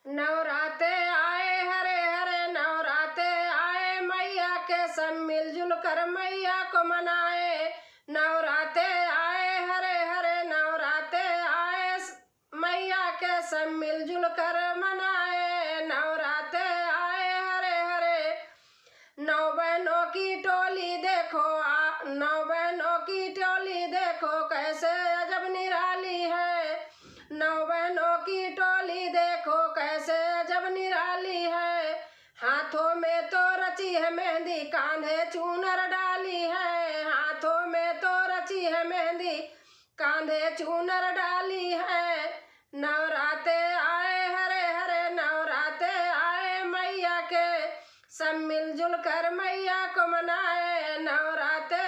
नवराते आए हरे हरे नवराते आए, मैया के सब मिलजुल कर मैया को मनाए। नवराते आए हरे हरे नवराते आए, मैया के सब मिलजुल कर मनाए। नवराते आए हरे हरे, नौ बहनों की टोली देखो नौ बहनों की टोली देखो कैसे अजब निराली है। नौ बहनों की टोली देखो कैसे अजब निराली है। हाथों में तो रची है मेहंदी, कांधे चूनर डाली है। हाथों में तो रची है मेहंदी, कांधे चूनर डाली है। नवराते आए हरे हरे नवराते आए, मैया के सब मिलजुल कर मैया को मनाए। नवराते